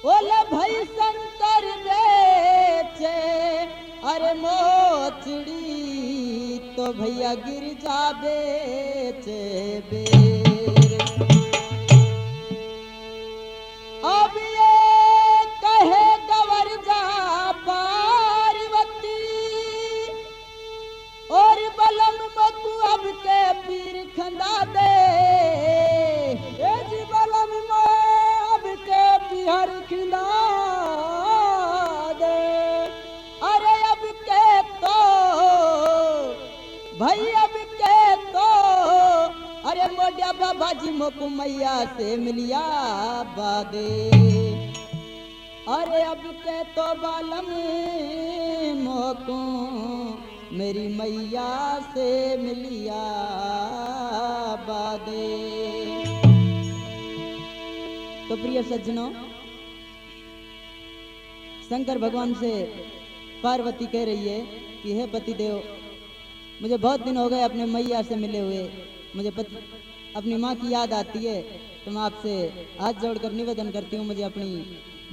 ओले भाई शंकर बेचे अरे मोचड़ी तो भैया गिरजा बेचे बेर। अब ये कहे गवर जा पार्वती और बलम मत अब के पीर खंदा दे ए जी बलम अब के पीर खंदा दे। अरे अब के तो भाई अब के तो अरे मोडिया बाबा जी मोकू मैया से मिलिया बादे। अरे अब के तो बालम मोकू मेरी मैया से मिलिया बादे। तो प्रिय सज्जनों, शंकर भगवान से पार्वती कह रही है कि हे पतिदेव, मुझे बहुत दिन हो गए अपने मैया से मिले हुए, मुझे अपनी माँ की याद आती है, तो मैं आपसे हाथ जोड़कर निवेदन करती हूँ मुझे अपनी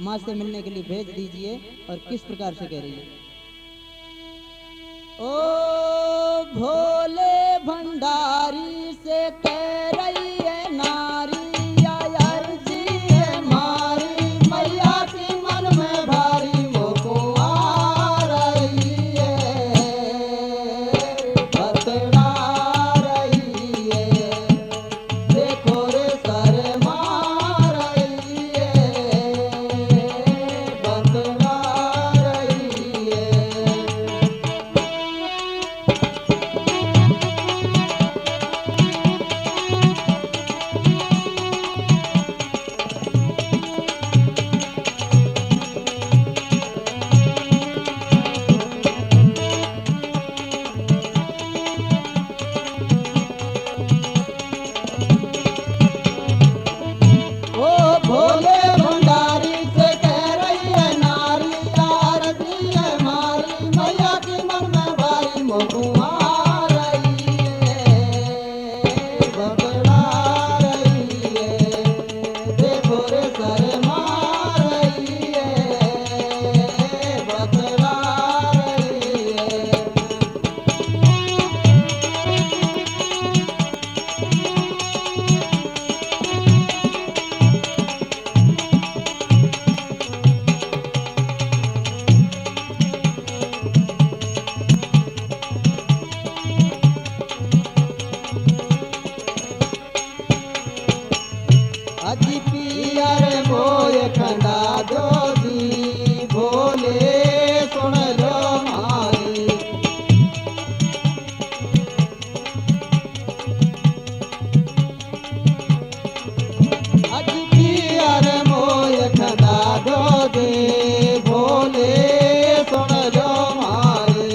माँ से मिलने के लिए भेज दीजिए। और किस प्रकार से कह रही है। ओ भोले भंडारी से कह रही है नारी यार जी है मारी मैया की मन में भारी मोको आ रही है बतला रही है देखो रे सर मार रही है बतला रही है। अजी पियर मोय खंदा दो जी भोले सुन लो मारी। अजी पियर मोय खंदा दो जी भोले सुन लो मारी।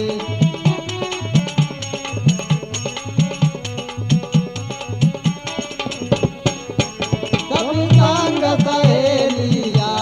संग सहेलिया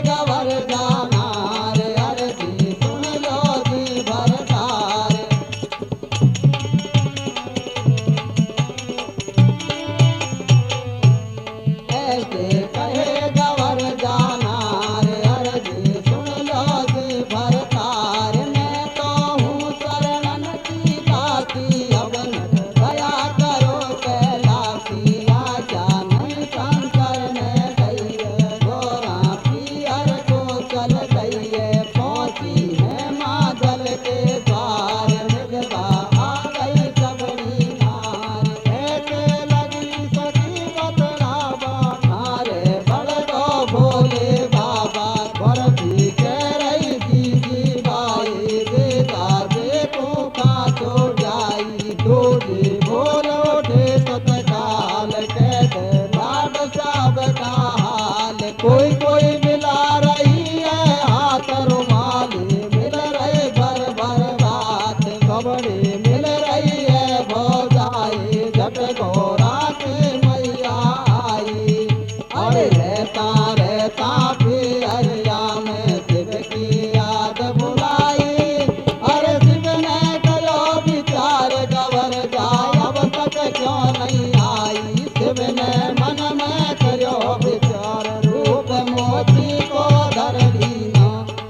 गवर जाना रे अर्जी सुन लो जी भरतार। ऐसे कहे गवर जाना रे अर्जी सुन लो जी भरतार। मैं तो हूँ शरणन की दासी अब दया करो कैलासी। आजा नहीं शंकर ने गई गोरा पियर को चल गई पहुंची है माधल के द्वार। मृगवा आ गई सबरी नार ऐसे लगी सखी बतलावा नारे बड़ दो भोले बाबा। पर भी कह रही दीदी बाई देता देखो का तो जाई। दूधी बोलो उठे तत्काल कह दे लाड साहब का हाल। कोई कोई मिला रही है हाथ रुमाली मिल रहे भर भर बात। खबरे मिल रही है भौजाई झट गोरा के मैया आई। अरे रहता फिर अरिया में शिव की याद बुलाई। अरे शिव ने करो विचार गवर जाए अब तक क्यों नहीं आई। शिव ने मन में करो विचार रूप मोती को धर लीना।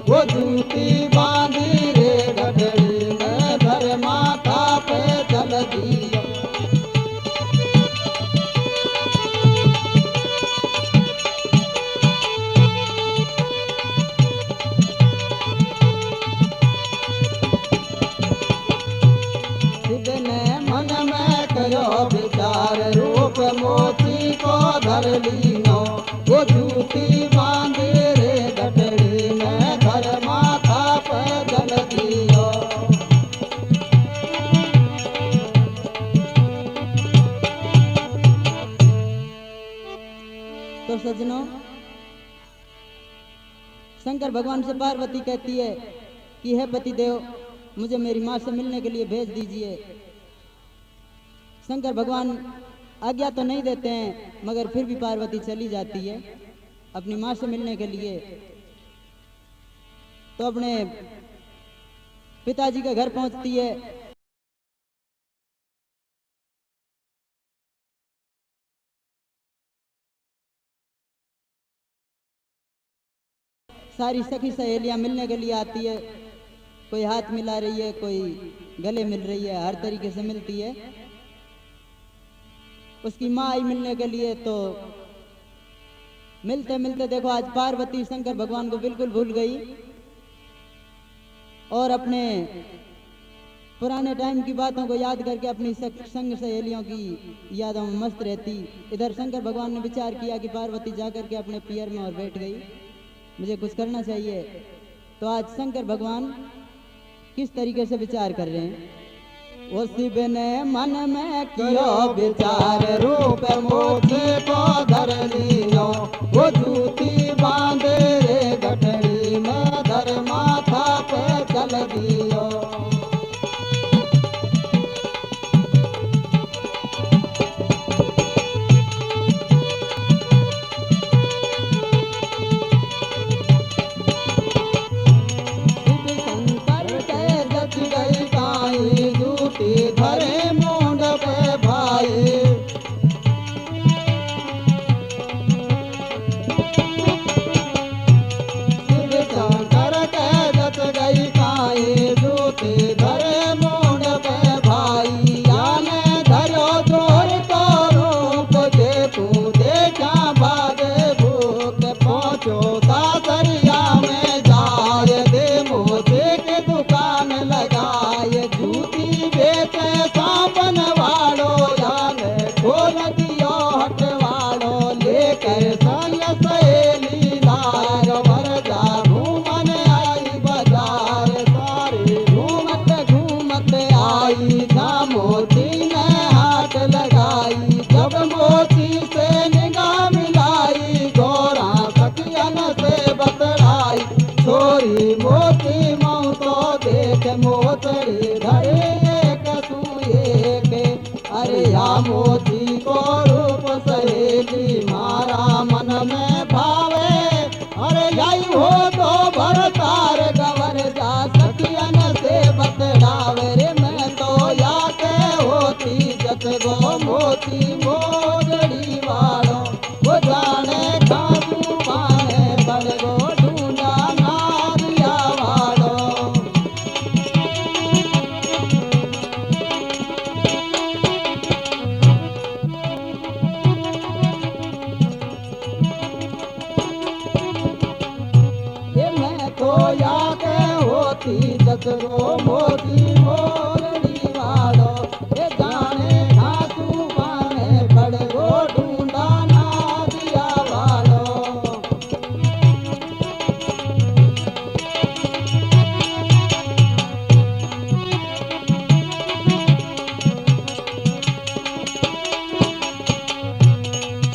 वो जूती बांधी रे गठड़ी में धर माथा पे चल दिया। शिव ने मन में करो विचार रूप मोती को धर लीनो। वो जूती बांधे रे गठड़ी में धर माथा पे जल दियो। तो सज्जनों, शंकर भगवान से पार्वती कहती है कि हे पतिदेव मुझे मेरी माँ से मिलने के लिए भेज दीजिए। शंकर भगवान आज्ञा तो नहीं देते हैं मगर फिर भी पार्वती चली जाती है अपनी माँ से मिलने के लिए। तो अपने पिताजी के घर पहुंचती है। सारी सखी सहेलियां मिलने के लिए आती है। कोई हाथ मिला रही है, कोई गले मिल रही है, हर तरीके से मिलती है। उसकी माँ आई मिलने के लिए। तो मिलते मिलते देखो आज पार्वती शंकर भगवान को बिल्कुल भूल गई और अपने पुराने टाइम की बातों को याद करके अपनी संग सहेलियों की यादों में मस्त रहती। इधर शंकर भगवान ने विचार किया कि पार्वती जाकर के अपने पियर में और बैठ गई, मुझे कुछ करना चाहिए। तो आज शंकर भगवान किस तरीके से विचार कर रहे हैं। वो शिव ने मन में कियो विचार रूप मोती को धर लियो। वो जूती बांधे रे गठड़ी में धर माथा पे चल दियो। धरे मुंड पे भाई शिव शंकर के जत गई काई जूती धरे मुंड पे भाई। याने धरो जोर तो रूप जे तू देखा भागे भूख पहुँचो दासरिया में जाय। दे मोती की दुकान लगाए जूती बेचे सापन वालो जाने खोल दियो हटवाड़ो। लेकर संग सहेली लाग वरदा घूमन आई बाजार। सारी घूमत घूमत आई जहाँ मोती ने हाथ लगाई। जब मोती से निगाह मिलाई गोरा सखियन से बतलाई। छोरी मोती मऊ तो देख मोतरी धरे अरे या मोती को रूप सहेली मारा मन में भावे। अरे या आई हो तो भरतार गवर जा सखियन से बतलावे रे मैं तो या के होती जत गो मोती मोगड़ी वालो वो जाने खासू माने बड़ गो ढूंढा नारिया वालो या के होती जतरो मोती मोरड़ी वालो ये जाने खासू पाने बड़ गो ढूंढा नारिया वालो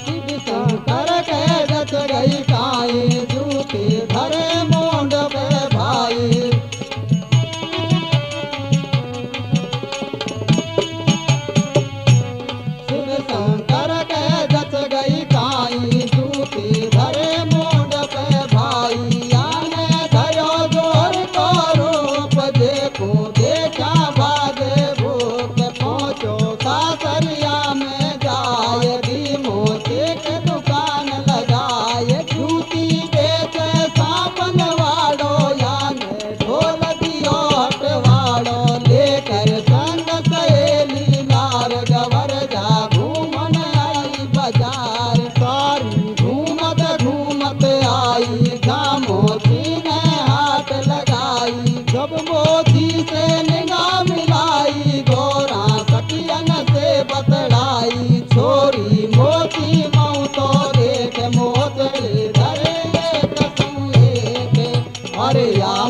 शिव शंकर के जत गई काई जूती धरे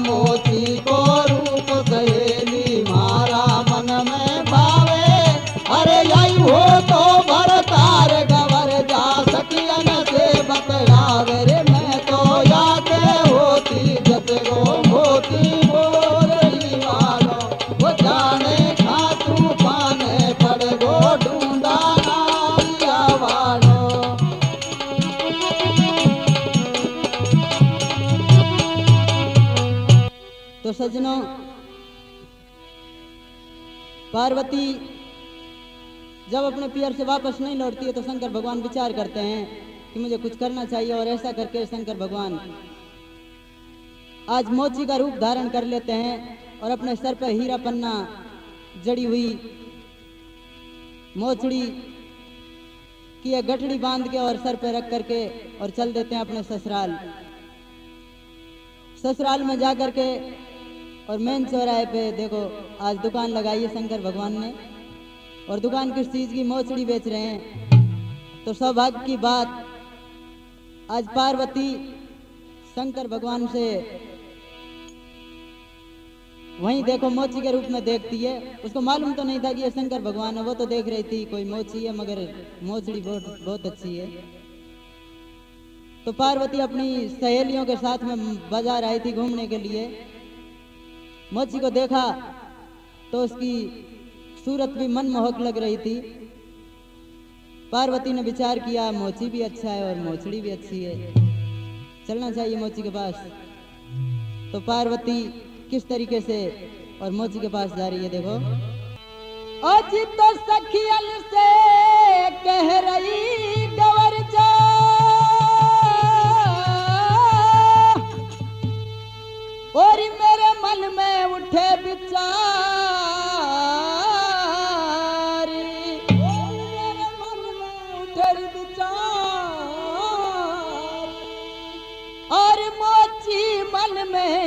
मोती को रूप सहेली मारा मन में भावे अरे यही हो तो भरतार गवर जा सखियन से बतलावे रे मैं तो या के होती जत गो मोती मोरड़ी वालो वो जाने खासू पाने पड़ गो ढूंढा नारिया वालो तो सज्जनों पार्वती जब अपने पियर से वापस नहीं लौटती है तो शंकर भगवान विचार करते हैं कि मुझे कुछ करना चाहिए और ऐसा करके शंकर भगवान आज मोची का रूप धारण कर लेते हैं और अपने सर पर हीरा पन्ना जड़ी हुई मोचड़ी की एक गठड़ी बांध के और सर पर रख करके और चल देते हैं अपने ससुराल। ससुराल में जा करके और मेन चौराहे पे देखो आज दुकान लगाई है शंकर भगवान ने और दुकान किस चीज की मोचड़ी बेच रहे हैं। तो सौभाग्य की बात आज पार्वती शंकर भगवान से वहीं देखो मोची के रूप में देखती है। उसको मालूम तो नहीं था कि ये शंकर भगवान है, वो तो देख रही थी कोई मोची है मगर मोचड़ी बहुत अच्छी है। तो पार्वती अपनी सहेलियों के साथ में बाजार आई थी घूमने के लिए। मोची को देखा तो उसकी सूरत भी मनमोहक लग रही थी। पार्वती ने विचार किया मोची भी अच्छा है और मोचड़ी भी अच्छी है, चलना चाहिए मोची के पास। तो पार्वती किस तरीके से और मोची के पास जा रही है देखो। आज तो सखियन से कह रही गवर जा और मेरे मन में उठे विचार, मेरे मन में उठे विचार और मोची मन में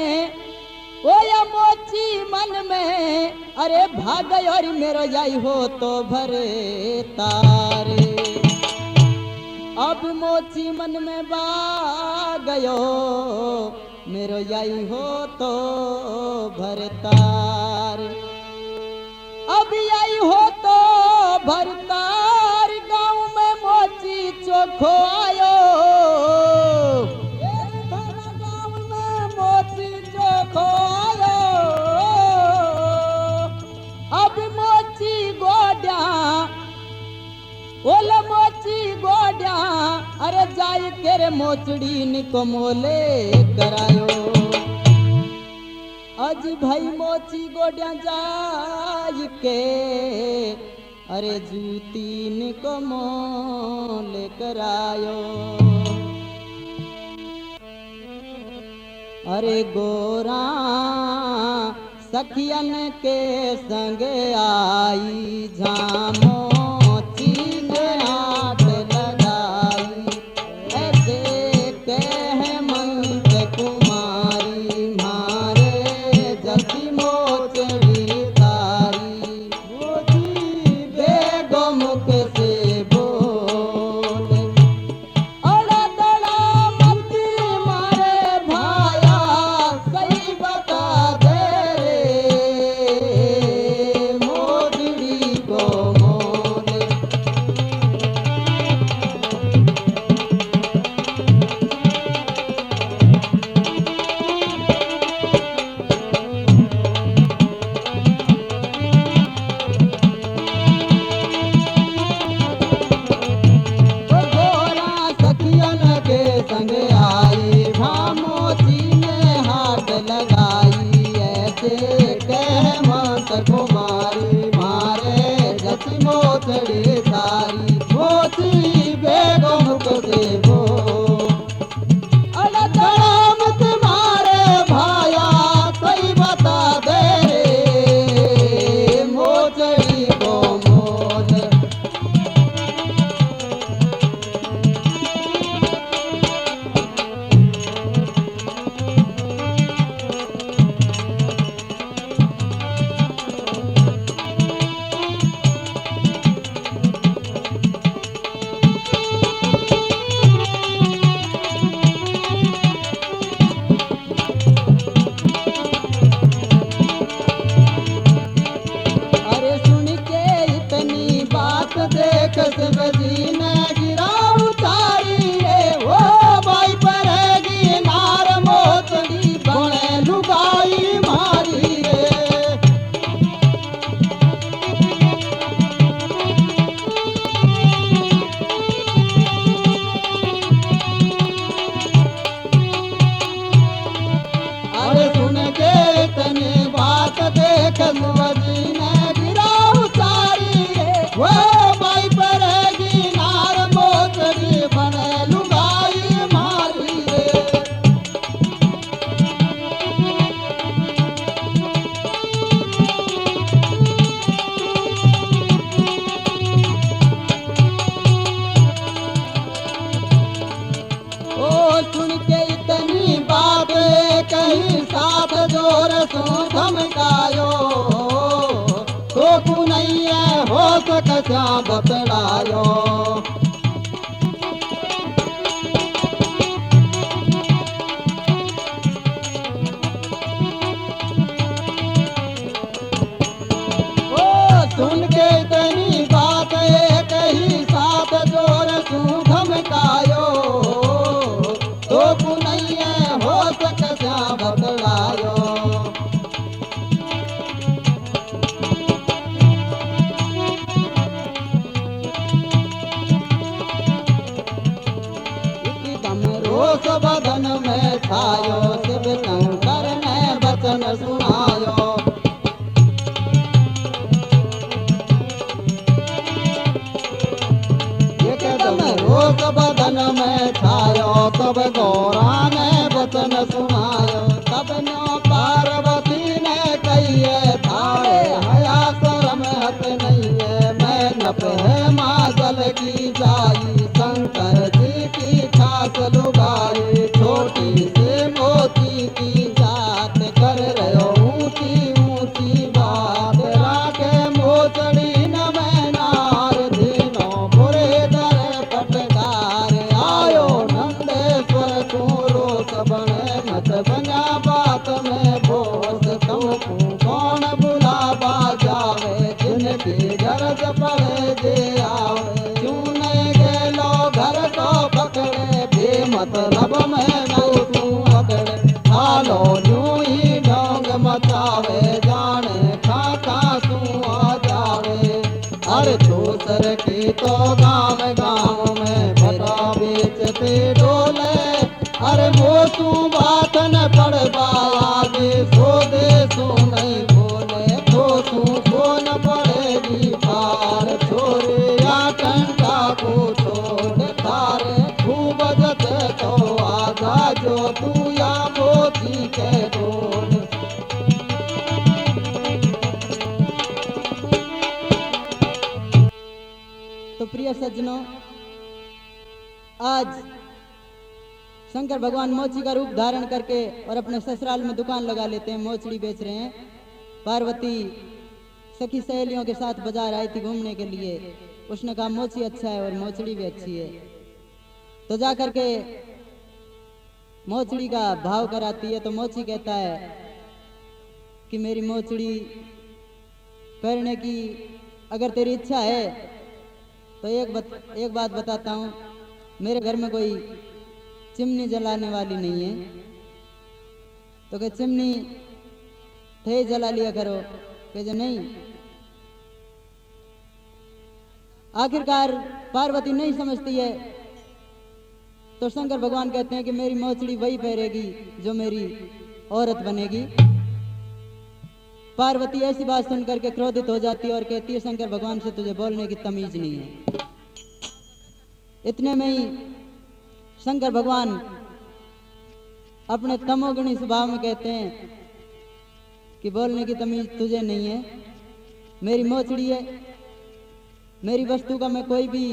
ओ या मोची मन में अरे भाग और मेरो जाई हो तो भरे तारे। अब मोची मन में गयो मेरो जाई हो तो भरतार। अब आई हो तो भरतार गाँव में मोची चोखो आयो, गाँव में मोची चोखो आयो। अब मोची गोड्या ओल मोची गोड्या अरे जाय के रे मोचड़ी निको मोले करायो। अज भाई मोची गोड्या जाय के अरे जूती निको मोले करायो। अरे गोरा सखियन के संग आई झामो चीन हाथ लगाई। ऐसे कह मंत कुमारी मारे जसी मोचड़ी तारी। मोची बेगो मुख से बोले अड़ा दड़ा मती मारे भाया सही बता दे रे मोचड़ी को मोले। गोरा सखियन के संग आई भामोची में हाथ लगाई। ऐसे कह मत कुमारी मारे जसी मोचड़ी तारी। मोची बेगो मुख से बो अड़ा मत मारे भाया सही बता दे रे मोचड़ी को मोले। अरे सुन के इतनी बात देख शिवजी ने गिरा उतारी रे। वो भाई परेगी नार मोचड़ी बने लुगाई मारी रे। अरे सुन के इतनी बात देख शिवजी ने गिरा उतारी रे। वो भाई परेगी नार मोचड़ी बने लुगाई मारी रे। ओ सुन के इतनी बात कहीं साथ जोर सो धमकायो। तो कुनैया हो सकता बतलायो। ओ सुन के इतनी बात कहीं साथ जोर सो धमकायो। तो कुनैया हो सकता बतलायो। एकदम रोष बदन में छायो शिव शंकर ने वचन सुनायो। एकदम रोष बदन में छायो तब गौरा ने वचन सुनायो। तब न्यो पार्वती ने कहिए थारे हया शरम हत नहीं है। मेहनत है माजल की जाई शंकर जी की खास लुगाई। छोटी से मोती की जात कर रहो ऊंची ऊंची बात। राखे मोचड़ी न मैं नार धीनो बुरे दर पटकार। आयो नंदेश्वर को रोस बने मत बना बात में बोस। तुमको कौन बुलावा जावे जिनकी गरज पड़े जे आवे। चूने गेलो घर को पकड़े बेमतलब में तू अकड़े। हालो यूं ही ढोंग मचावे जाने खाका सू आ जावे। हर दूसर की तो गाँव गाँव में बता बेचते डोले बातन पड़वायागे सो दे सो नहीं बोले तो तू कौन पड़ेगी पार छोरे या टंका को छोड़ तारे खूब जते तो आजा जो तू या मोती के ढोल। तो प्रिय सज्जनों, आज शंकर भगवान मोची का रूप धारण करके और अपने ससुराल में दुकान लगा लेते हैं, मोचड़ी बेच रहे हैं। पार्वती सखी सहेलियों के साथ बाजार आई थी घूमने के लिए। उसने कहा मोची अच्छा है और मोचड़ी भी अच्छी है, तो जा करके मोचड़ी का भाव कराती है। तो मोची कहता है कि मेरी मोचड़ी करने की अगर तेरी इच्छा है तो एक बात बताता हूँ, मेरे घर में कोई चिमनी जलाने वाली नहीं है, तो क्या चिमनी थे जला लिया करो। कहे जो नहीं। आखिरकार पार्वती नहीं समझती है, तो शंकर भगवान कहते हैं कि मेरी मोचड़ी वही पहरेगी जो मेरी औरत बनेगी। पार्वती ऐसी बात सुन करके क्रोधित हो जाती है और कहती है शंकर भगवान से तुझे बोलने की तमीज नहीं है। इतने में ही शंकर भगवान अपने तमोगुणी स्वभाव में कहते हैं कि बोलने की तमीज तुझे नहीं है, मेरी मोचड़ी है, मेरी वस्तु का मैं कोई भी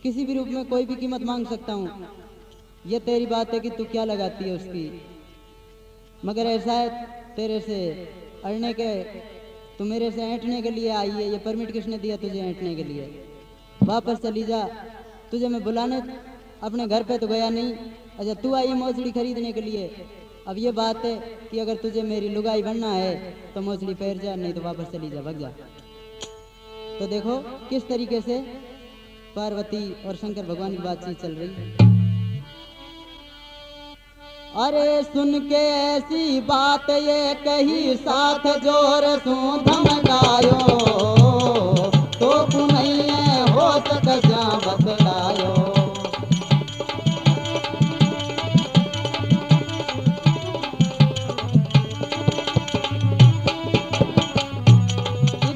किसी भी रूप में कोई भी कीमत मांग सकता हूँ। ये तेरी बात है कि तू क्या लगाती है उसकी, मगर ऐसा है तेरे से अड़ने के, तू मेरे से ऐंठने के लिए आई है। ये परमिट किसने दिया तुझे ऐंठने के लिए? वापस चली जा, तुझे मैं बुलाने अपने घर पे तो गया नहीं। अच्छा तू आई मोचड़ी खरीदने के लिए। अब ये बात है कि अगर तुझे मेरी लुगाई बनना है तो मोचड़ी पहन जा, नहीं तो वापस चली जा, भग जा। तो देखो किस तरीके से पार्वती और शंकर भगवान की बातचीत चल रही है। अरे सुन के ऐसी बात ये कही साथ जोर सू धमकायो, तो तू नहीं है हो सकता बतलायो।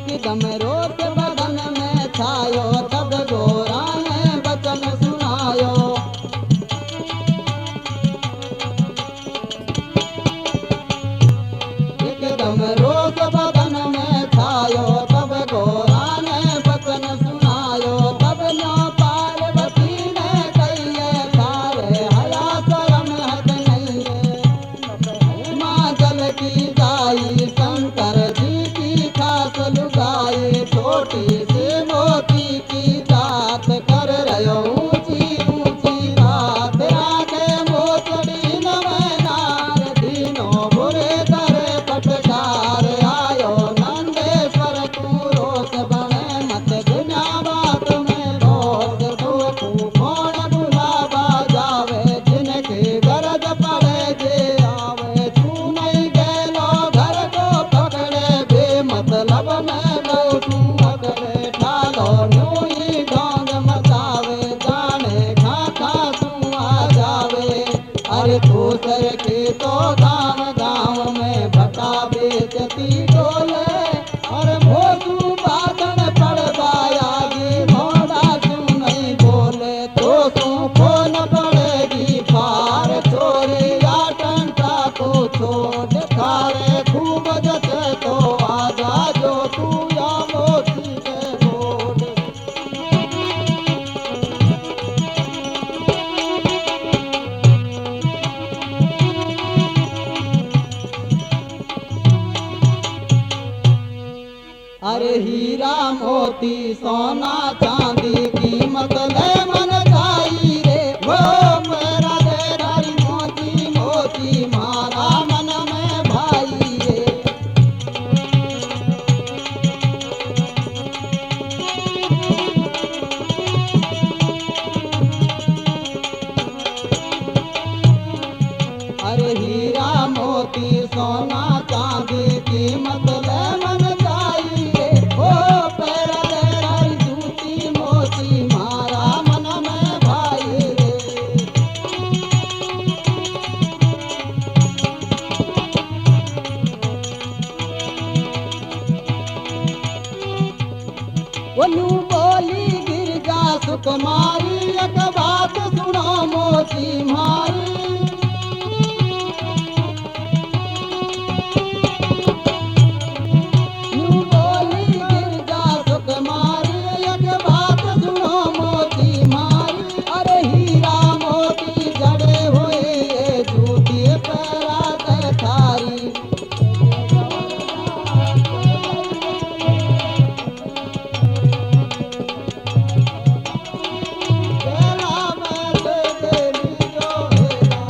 एकदम रोत बदन में छायो, तब गोरा ने वचन सुनायो। एकदम रोत बदन में छायो, तब गोरा ने वचन सुनायो। तब न्यो पार्वती ने कहिए तारे हया शरम हद नहीं है। माँ जल की जाई शंकर जी की खास लुगाई, छोटी सी मोती की जात कर रहो ऊंची ऊंची बात। आगे मोचड़ी नवनार दीनों बुरे करे पटकार आयो। नंदेश्वर तू रोस बने मत बिना बात में दोष। तू कौन बुलावा जावे जिनके गरज पड़े जे आवे। तू नहीं गेलो घर को पकड़े बेमतलब में तू पकड़े ठालो। यूं ही ढोंग मचावे जाने खा खा तू आ जावे। अरे तू सर के तो गाँव गाँव में भटा बेचती डोले। और भोजू बादन पड़वायागी मोड़ा तू नहीं बोले तो तू कौन पड़ेगी पार। छोरे या टंटा को छोड़ थारे खूब जते तो आजा जो तू या मोती के ढोल। अरे हीरा मोती सोना चांदी कीमत ले मन जाई रे। वो मेरा तेरारी मोती मोती मारा मन में भाई रे। अरे हीरा मोती सोना चांदी कीमत ले मन जाई रे। ओ पैरा तेरारी जूती मोती मारा मन में भाई रे। मारी एक बात सुनो मोती मारी यूं बोली गिरजा सुकुमारी एक बात सुनो मोती मारी अरे हीरा मोती जड़े हुए ये जूती पैरा दे थारी बेला में दे देली जो हेरा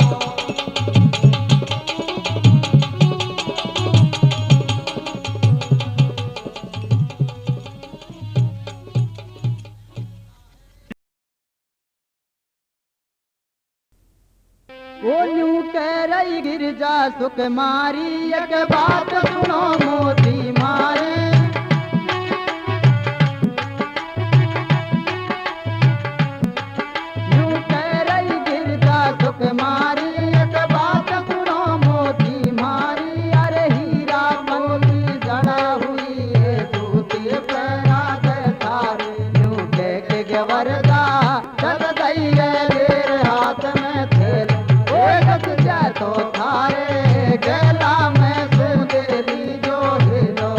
वो यूं कह रही गिरजा सुकुमारी एक बात सुनो मोती मारी यूं कह रही गिरजा सुकुमारी एक बात सुनो मोती मारी अरे हीरा मोती जड़ा हुई है दूती पैरा दे थारी यूं कह के गवरदा चल दई है तेरे हाथ में थेल तो थारे गला में सुंदरी जो हिलो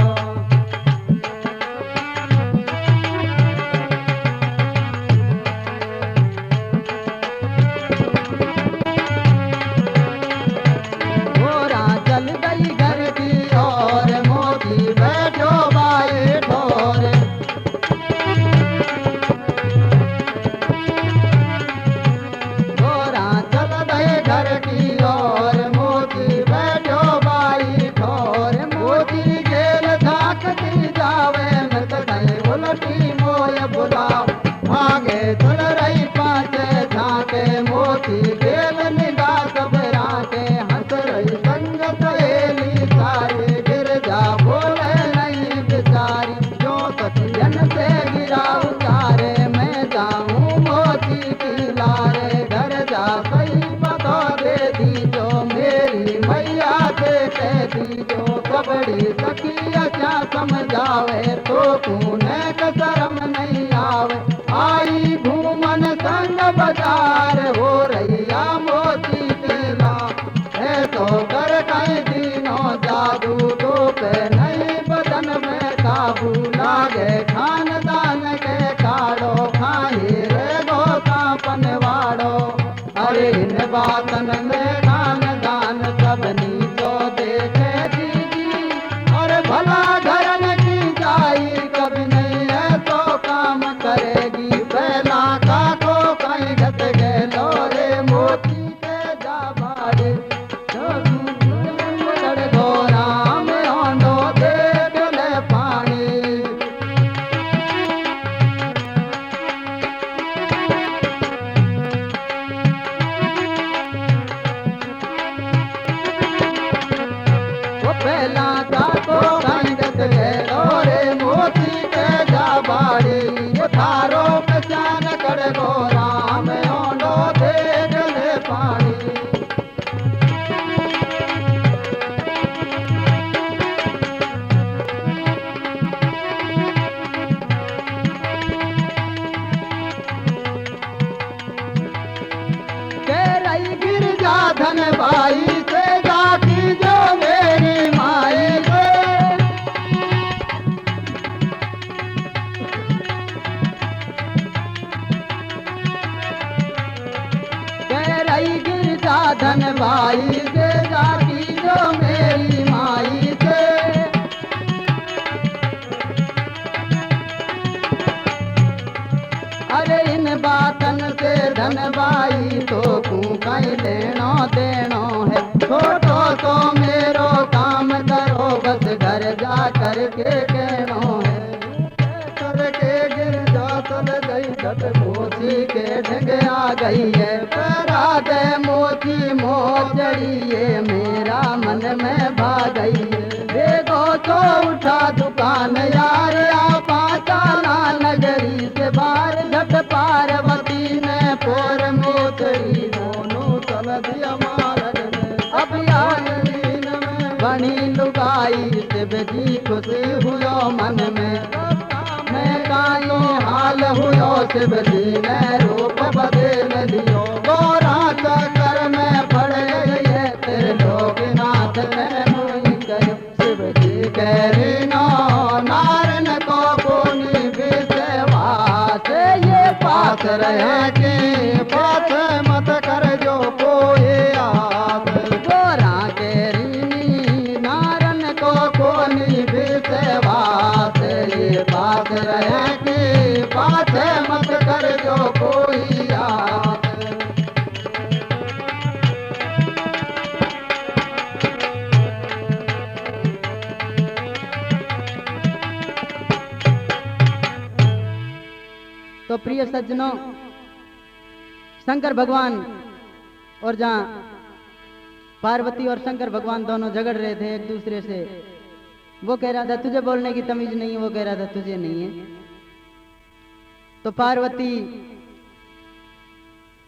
घोड़ा चल गई घर की और मोती बैठो बाई ठोर घोड़ा चल गए घर की और मोती बैठो बाई ठोर मोती गेल झांकती जावे मत गए उलटी मोय बुलाओ भागे चल रही पाचे झांके मोती गेल निगाह सबरा के हंस रही संग सहेली सारी गिरजा बोले नहीं बिचारी जो सखियन से गिरा उतारे मैं जाऊं मोती की लारे घर जा सही बता दे दी जो मेरी मैया से कह दी जो कबड़ी सखिया क्या समझावे तो तूने शर्म नहीं आवे आई घूमन संग बाजार हो रैया मोती पीला है तो कर कई दिनों जादू तो पे नहीं बदन में काबू लागे खानदान के काड़ो खाई रे गो का पनवाड़ो अरे इन बातन में खानदान सबनी तो देखे दीदी और भला घरन की जाई कभी नहीं है तो काम करेगी पहला का को कहीं घट गए लोरे मोती के जा बाड़े घोरा में होंडो देख ले पानी वो पहला को कंडत रे मोती के जा बाड़ी वो थारो पहचान कर गो राम ओंडो देख ले पानी कह रही गिरजा धन भाई से जाती जो मेरी माई से कह रही गिरजा धन भाई से जाती जो मेरी माई से अरे इन बातन से धन भाई तो तू कहीं लेनो देनो है छोटो तो मेरो काम करो बस घर जा करके कहनो है करके गिर जा चल गई घट मोती के ढंग आ गई है पैरा दे मोती मोचड़ी ये मेरा मन में भा गई है देखो तो उठा दुकान यार आपा चाला नगरी से बाहर घट पार्वती ने पोर मोचड़ी दोनों चल दिया मारग में अब यार दीन में बनी लुगाई शिव जी खुशी हुयो मन में मैं कालो हाल हुयो शिव जी ने रूप बदल दियो गोरा चक्कर में पड़ गए तेरे लोकनाथ ने मोही करो शिव जी कह नो नारन को पुनि विश्वास ये पास रहे के पास मत कर जो कोई आस गोरा के रीनी नारन को पुनि विश्वास ये पास रहे के पास मत कर जो कोई आस तो प्रिय सज्जनों, शंकर भगवान और जहाँ पार्वती और शंकर भगवान दोनों झगड़ रहे थे एक दूसरे से, वो कह रहा था तुझे बोलने की तमीज नहीं है, वो कह रहा था तुझे नहीं है। तो पार्वती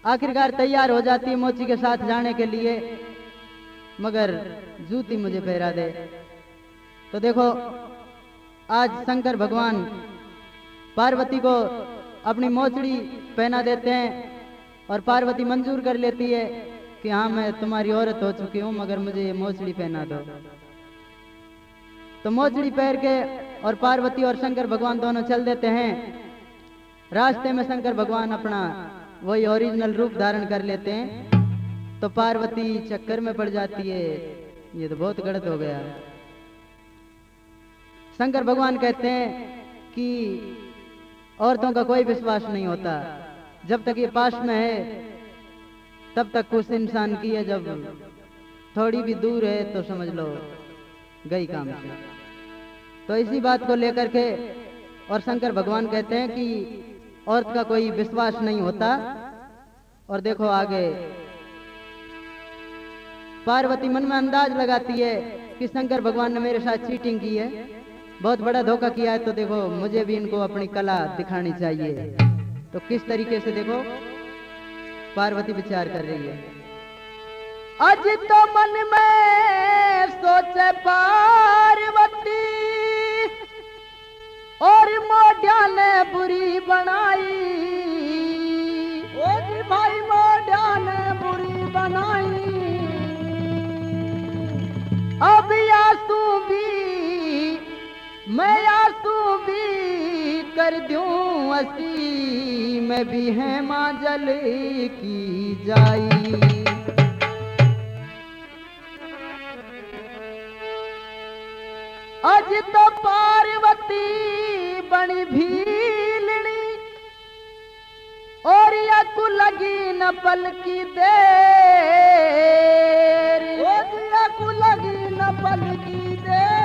आखिरकार तैयार हो जाती है मोची के साथ जाने के लिए, मगर जूती मुझे पहरा दे। तो देखो आज शंकर भगवान पार्वती को अपनी मोचड़ी पहना देते हैं और पार्वती मंजूर कर लेती है कि हाँ मैं तुम्हारी औरत हो चुकी हूं, मगर मुझे ये मोचड़ी पहना दो। तो मोचड़ी पहन के और पार्वती और शंकर भगवान दोनों चल देते हैं। रास्ते में शंकर भगवान अपना वही ओरिजिनल रूप धारण कर लेते हैं। तो पार्वती चक्कर में पड़ जाती है, ये तो बहुत गलत हो गया। शंकर भगवान कहते हैं कि औरतों का कोई विश्वास नहीं होता, जब तक ये पास में है तब तक कुछ इंसान की है, जब थोड़ी भी दूर है तो समझ लो गई काम से। तो इसी बात को लेकर के और शंकर भगवान कहते हैं कि औरत का कोई विश्वास नहीं होता। और देखो आगे पार्वती मन में अंदाज लगाती है कि शंकर भगवान ने मेरे साथ चीटिंग की है, बहुत बड़ा धोखा किया है, तो देखो मुझे भी इनको अपनी कला दिखानी चाहिए। तो किस तरीके से देखो पार्वती विचार कर रही है। आज तो मन में सोचे पार्वती और मोढ़िया ने बुरी बनाई, ओ भाई मोढ़िया ने बुरी बनाई। अब आंसू भी मैं आंसू भी कर दूं हंसी, मैं भी है मां जल की जाई। आज तो पार्वती बनी भीलनी और यकु लगी न पल की देर, यकु लगी न पल की देर।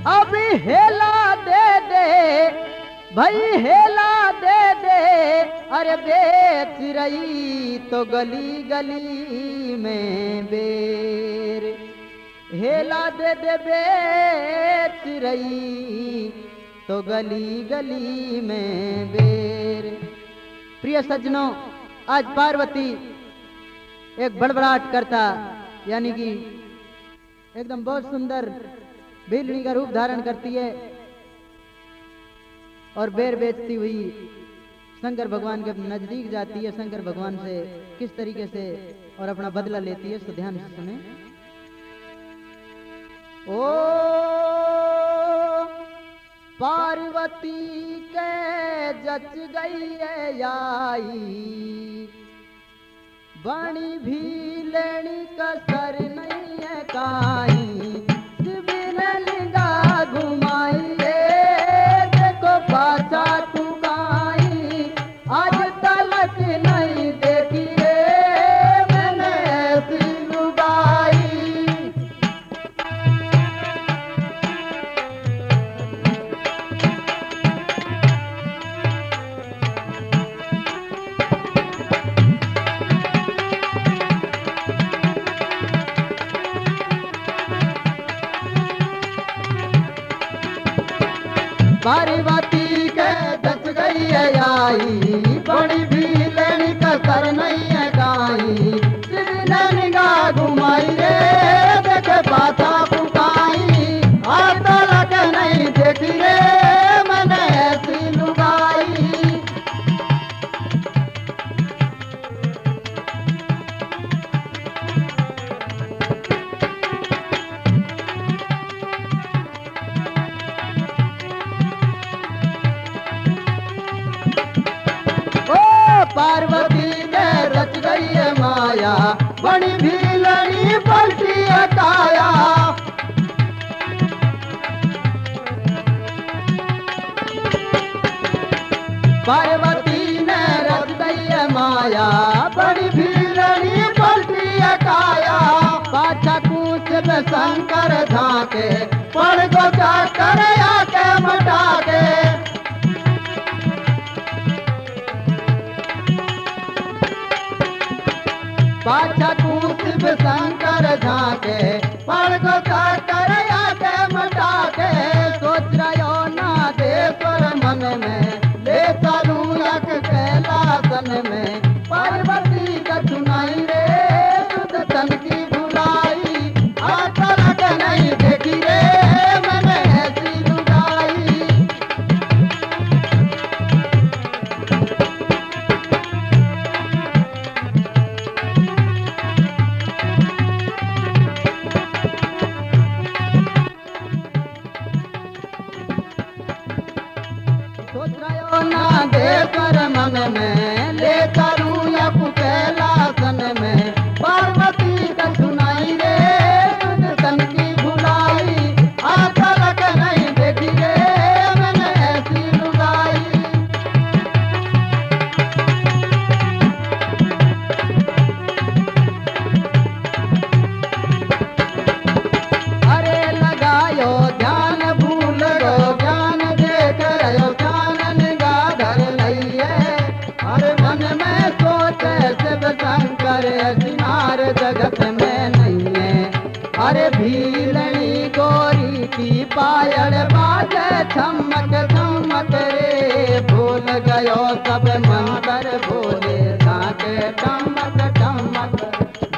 अभी हेला दे दे भाई हेला दे दे, अरे बेच रही तो गली गली में बेर, हेला दे दे बेच रही तो गली गली में बेर। प्रिय सज्जनों, आज पार्वती एक बड़बड़ाहट करता, यानी कि एकदम बहुत सुंदर भीलनी का रूप धारण करती है और बेर बेचती हुई शंकर भगवान के नजदीक जाती है। शंकर भगवान से किस तरीके से और अपना बदला लेती है, तो ध्यान से सुने। ओ पार्वती के जच गई है आई, बणी भी लेनी कसर नहीं है काई, लिंगा घुमाई देखो पाचा तू गाई, आज तलक नहीं देखी मैंने ऐसी लुगाई। माया बड़ी भीलनी पलटी काया। पार्वती ने रच दी माया बड़ी भीलनी पलटी काया। पाछा कूच में शंकर झाके पड़ गो जाकर आके मटा के। पाछा कूच में शंकर झाके पड़ गो जाकर आके मटा के। सोच रहो ना देवर मन में ले चालू रख कैलासन में। पार्वती का सुनाई रे तुझ तन की भुलाई। आता लग नहीं देखी रे मैंने ऐसी लुगाई। सोच रहो ना देवर मन में ले चालू रख कैलासन में। पार्वती का सुनाई रे तुझ तन की भुलाई। आता लग नहीं देखी रे मैंने ऐसी लुगाई। अरे लगायो ध्यान भूल गो ज्ञान देख रहो ध्यान निगाह धर लइए। अरे मन में सोचे शिव शंकर सिनार जगत में नहीं है। अरे भीलनी गोरी की पायल बाजे चमक चमक रे। भूल गयो सब मंत्र बोले साके टमक टमक।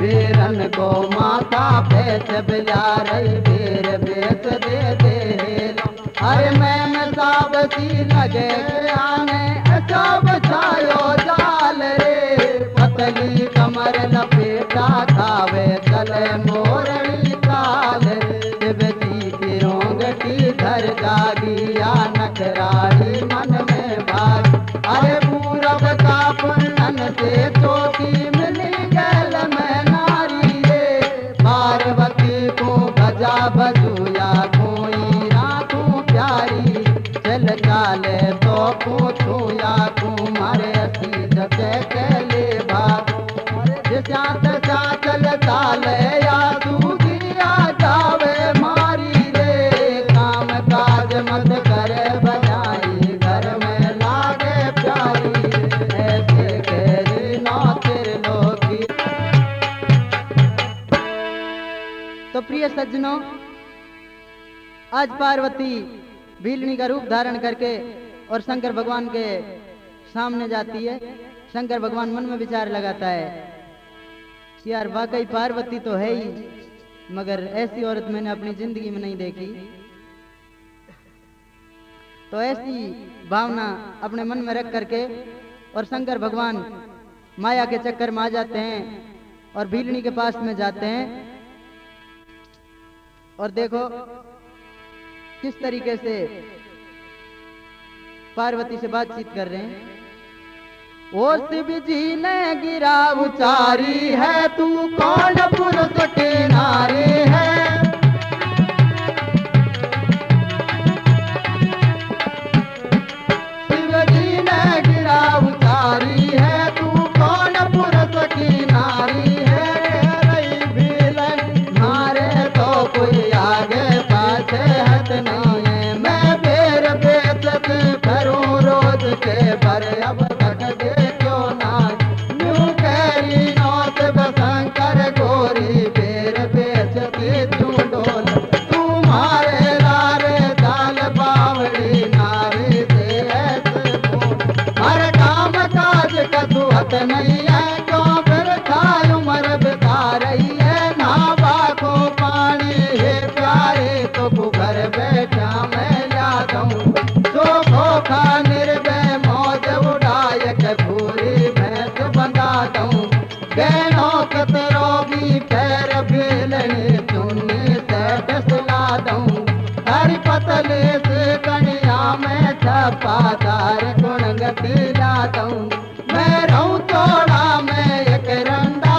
वीरन को माथा पे चबला रही वीर बेच दे दे। अरे मैं साब सी लगे आने सब छायो जाल रे। पतली कमर लपेटा खावे चले मोरनी ताल रे। शिवजी की रोंगटी धर जागिया नखरारी मन में भाग। अरे पूरब का पुरन से चोटी मिली गैल में नारी रे। पार्वती को भजा भजूया कोई रातों प्यारी। चल चाले तो पूछूया तुम्हारे सीध से कैले भाग। जात जा चल चाले या तू गिरिया जावे मारी रे। काम काज मत करे बजाई घर में लागे प्यारी। ऐसे केरी नौ त्रिलोकी। तो प्रिय सज्जनों, आज पार्वती भीलनी का रूप धारण करके और शंकर भगवान के सामने जाती है। शंकर भगवान मन में विचार लगाता है कि यार वाकई पार्वती तो है ही, मगर ऐसी औरत मैंने अपनी जिंदगी में नहीं देखी। तो ऐसी भावना अपने मन में रख करके और शंकर भगवान माया के चक्कर में आ जाते हैं और भीलनी के पास में जाते हैं। और देखो किस तरीके से पार्वती से बातचीत कर रहे हैं। ओ शिव जी ने गिरा उचारी है तू कौन पुरुष की नारी है। शिव जी ने गिरा उचारी है तू कौन पुरुष की नारी है। रही भीलन मारे तो कोई आगे पाछे हट नहीं है। मैं बेर बेचत करूं रोज के पर अब तक देखो ना। न्यू कैरी नौत बसंकर गोरी बेर बेचती तू डोल। तुम्हारे लारे दाल बावड़ी नारी से ऐसे हर काम काज कसूहत नहीं है। क्यों फिर खाई उम्र बिता रही है। नावा को पानी है प्यारे तो घर बैठा मैं ला दूं। जो खोखा निर्भय मौज उड़ाए के भूरी भैंस बंधा दूं। गहनों कतरोगी पैर भीलनी चुन्नी से डसला दूं। हरी पतले से कनिया में छपादार गुण गति ला दूं। मैं रहूं चौड़ा में एक रंडा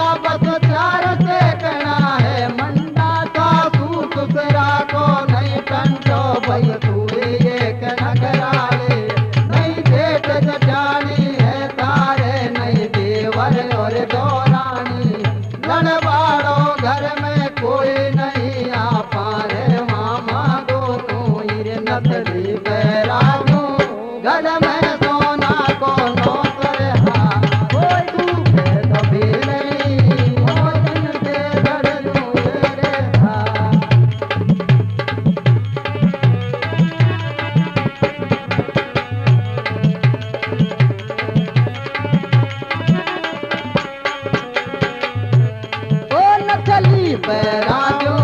पैराजो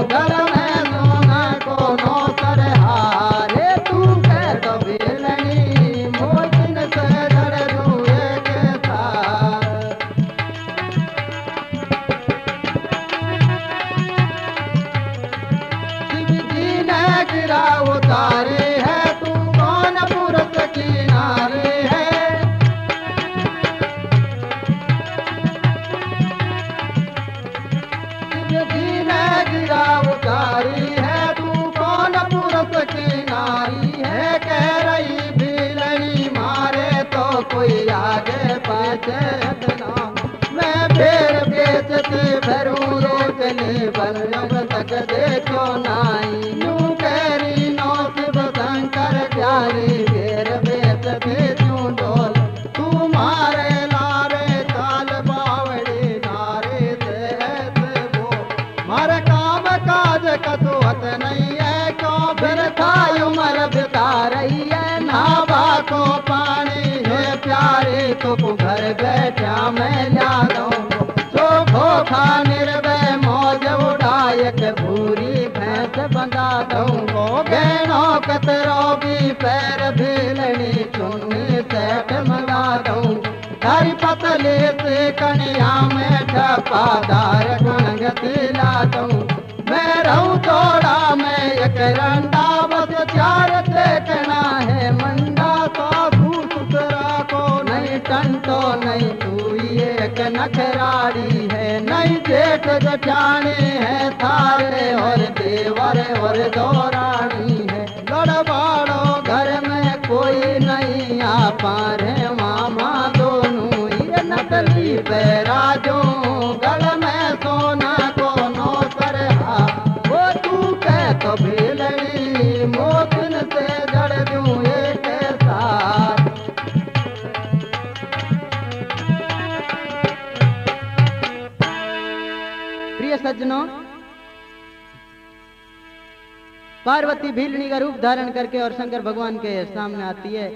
घर में सोना को नौकर हारे तू कह तो बेलनी मोचन से जड़ दूए के साथ शिव जी ने गिरा उतारे है तू कौन पुरुष की नारी है गिरा उतारी है तू कौन पुरुष की नारी है कह रही बिलनी मारे तो कोई आगे पाछे हटना मैं फिर बेचती भरूं रोकने पर जब तक देखो नाई यूं करी नौ शिव शंकर प्यारी फिर बेचती क्यों डोल तू मारे लारे चाल बावड़ी नारे से ऐसे वो मारे काम काज कतुहत नहीं है क्यों फिर थाई उम्र बिता रही है नावा को पानी है प्यारे तो घर बैठा मैं ला दूं जो खोखा निर्भय मौज उड़ाए के भूरी भैंस बंधा दूं गहनों कतरों भी पैर भीलनी चुन्नी सेठ मंगा दूं हरी पतले से कनिया में ठपादार गुणगति ला दूं मैं रहूं थोड़ा मैं एक रंडा बस चार देखना है मंडा सासू ससुरा को नहीं टंटो नहीं तू ये एक नखराड़ी है नहीं जेठ जठानी है थारे और देवर और दौरानी है गड़बाड़ो घर में कोई नहीं आ पारे मामा दोनों ये नकली बैराजो गल में सोना को नौकर हा वो तू कह तो भीलनी मोचन से जड़ दूं एक साथ प्रिय सज्जनों, पार्वती भीलनी का रूप धारण करके और शंकर भगवान के सामने आती है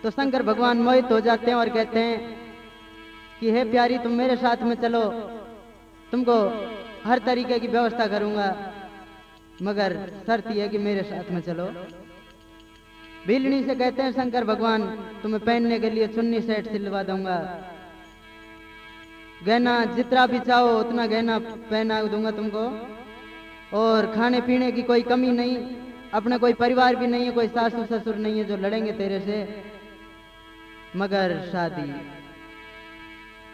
तो शंकर भगवान मोहित हो जाते हैं और कहते हैं कि हे प्यारी तुम मेरे साथ में चलो, तुमको हर तरीके की व्यवस्था करूंगा मगर शर्त यह कि मेरे साथ में चलो। भीलनी से कहते हैं शंकर भगवान तुम्हें पहनने के लिए चुन्नी सेट सिलवा दूंगा, गहना जितना भी चाहो उतना गहना पहना दूंगा तुमको और खाने पीने की कोई कमी नहीं, अपने कोई परिवार भी नहीं है, कोई सासू ससुर नहीं है जो लड़ेंगे तेरे से, मगर शादी।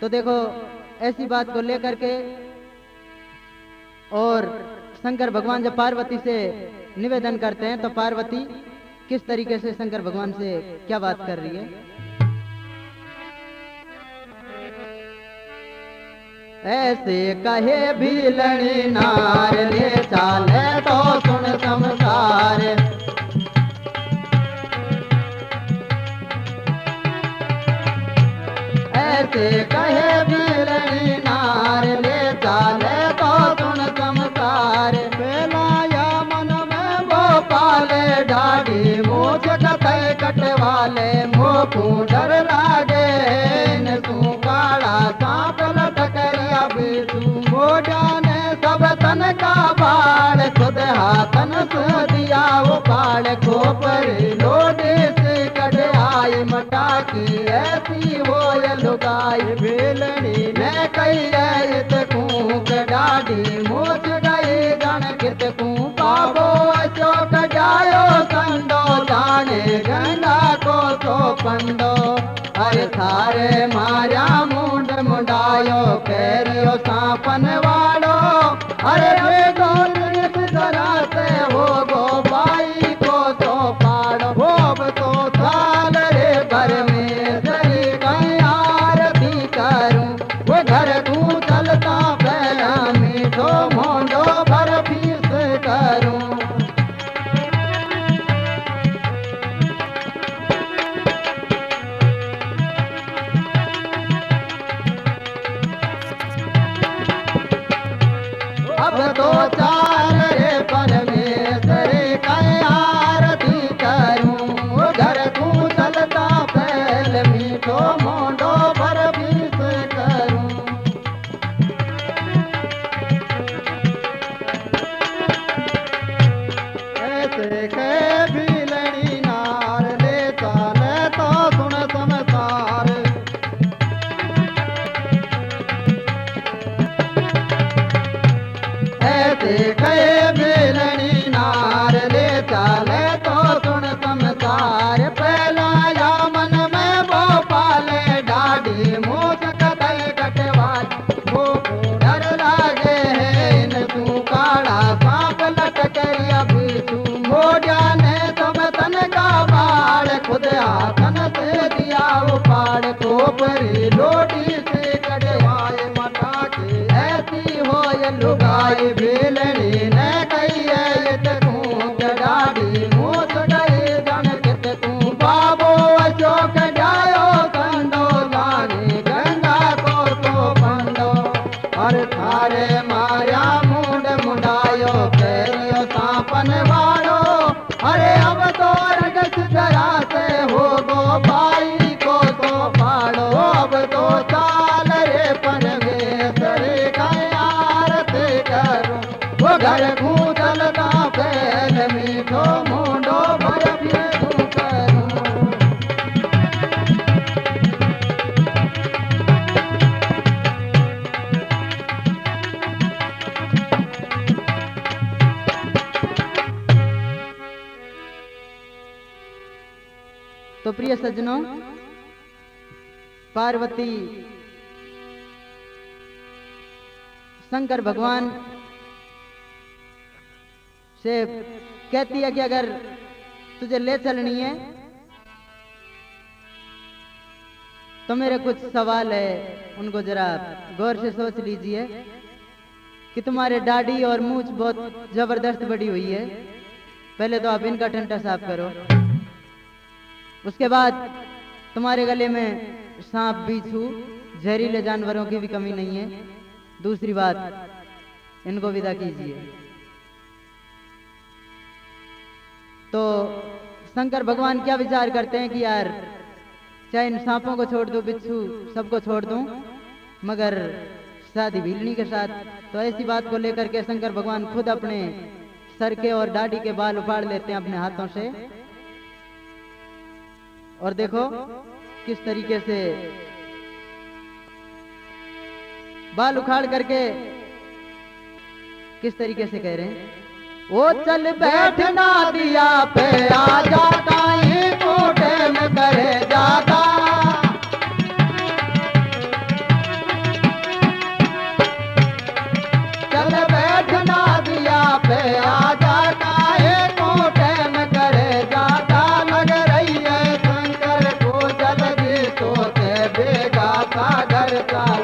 तो देखो ऐसी बात को लेकर के और शंकर भगवान जब पार्वती से निवेदन करते हैं तो पार्वती किस तरीके से शंकर भगवान से क्या बात कर रही है। ऐसे कहे भीलनी नार ले चाले तो सुन संसार ऐसे कहे भीलनी नार ले चाले तो सुन संसार बेलाया मन में वो पाले डाढ़ी मूछ कथे कटवाले मोकू डर लागे न तू काड़ा सांप लटकरिया बेतू मोजाने सब तन का बाल खुद हाथन से दिया वो बाल खोपरी लोडे से कढ़ आई मटाकी ऐसी वो ये लुगाई बेलनी ने कही है कूक डाढ़ी मूछ गई गण कित कू पाबो चौक जायो संडो जाने गंगा को तो पंडो अरे थारे माया मुंड मुंडायो पैरियो सांपन वालो अरे बेगो तरह से हो गो बाई को तो पाड़ो वो तो साल रे घर में सही कहीं आरती करूं वो घर तू चलता पहला मीठो मोंडो भर फीस करूं अब तो चार रे परमेश्वर कहीं आरती करूं घर तू चलता पहल मीठो मोंडो भर फीस करूं अरे थारे माया मुंड मुंडायो फेरियो सांपन वालो अरे अब तो रगस जरा से हो गो भाई को तो पाड़ो अब तो चाल रे परमेश रे का आरती करो वो घर चलता फैल मीठो मुंडो भर भेदू करो तो प्रिय सज्जनों, पार्वती शंकर भगवान से कहती है कि अगर तुझे ले चलनी है तो मेरे कुछ सवाल है, उनको जरा गौर से सोच लीजिए कि तुम्हारे दाढ़ी और मूंछ बहुत जबरदस्त बड़ी हुई है। पहले तो आप इनका टंटा साफ करो, उसके बाद तुम्हारे गले में सांप बिच्छू जहरीले जानवरों की भी कमी नहीं है। दूसरी बात, इनको विदा कीजिए। तो शंकर भगवान क्या विचार करते हैं कि यार चाहे इन सांपों को छोड़ दूं, बिच्छू सबको छोड़ दूं, मगर शादी भीलनी के साथ। तो ऐसी बात को लेकर के शंकर भगवान खुद अपने सर के और दाढ़ी के बाल उपाड़ लेते हैं अपने हाथों से। और देखो किस तरीके से बाल उखाड़ करके किस तरीके से कह रहे हैं, ओ चल बैठना दिया पे आ जाता ही कोटे में करे जाता। चल बैठना दिया पे आ जाता है कोटे में करे जाता। लग रही है शंकर को जल्दी सोते बेगा सागर काल।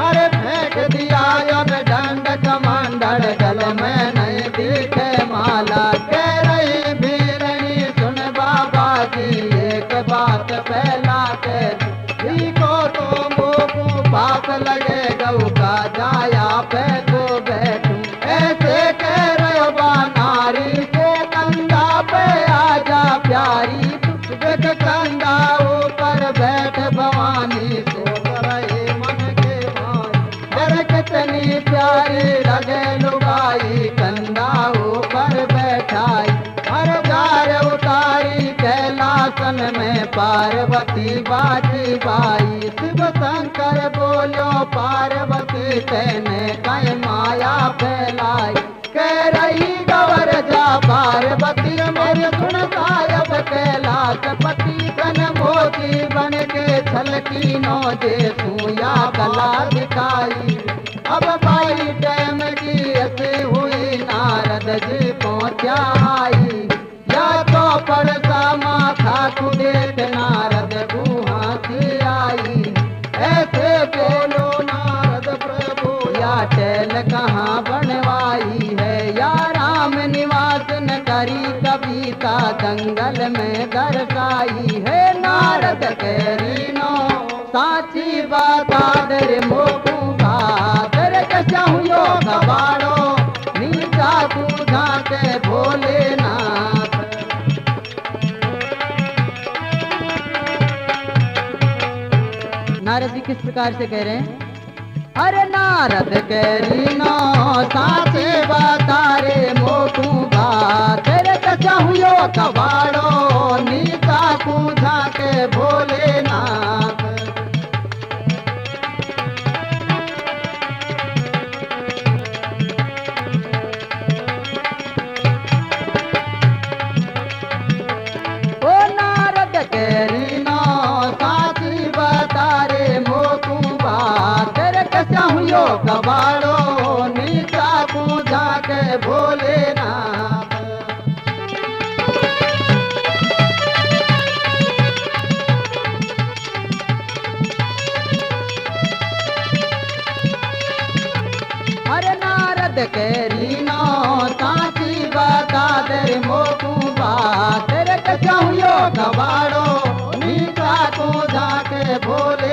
अरे फेंक दिया अब दंड कमांडर जल में नहीं दिखे माला। कह रही भीरनी सुन बाबा की एक बात पहला कह को तो मोको पाप लगे गौ का जाया पे को बैठू। ऐसे कह रहे बा नारी के कंधा पे आजा प्यारी। देख कंधा ऊपर बैठ भवानी सो रहे मन के भाई। अरे कितनी प्यारी लगे लुगाई कंधा ऊपर बैठाई। हर जार उतारी कैलासन में पार्वती बाजी बाई। शिव शंकर बोलो पार्वती तेने कई माया फैलाई। कह रही गवर जा पार्वती मेरे सुन सायब कैलाश पति तन मोती बन के छलकी नो जे सूया कला दिखाई। अब बाई टाइम की ऐसी हुई नारद जी पहुंचा आई। या तो पड़ता माथा कुदेत नारद गुहा से आई। ऐसे बोलो नारद प्रभु या टैल कहाँ बनवाई है। या राम निवास न करी कविता दंगल में दर्शाई है। नारद कह नो साची बात आदर मोकू बादर कचाहुयो गवाड़ो नीचा तू झाके भोलेनाथ। नारद जी किस प्रकार से कह रहे हैं, अरे नारद करी नो साचे बतारे मोकू बादर कचाहुयो गवाड़ो नीचा तू झाके भोलेनाथ। गवाड़ो नीचा पूजा के भोलेनाथ। अरे नारद के रीनो साची बता दे मोकू बात। तेरे कचाहुयो गवाड़ो नीचा पूजा के भोले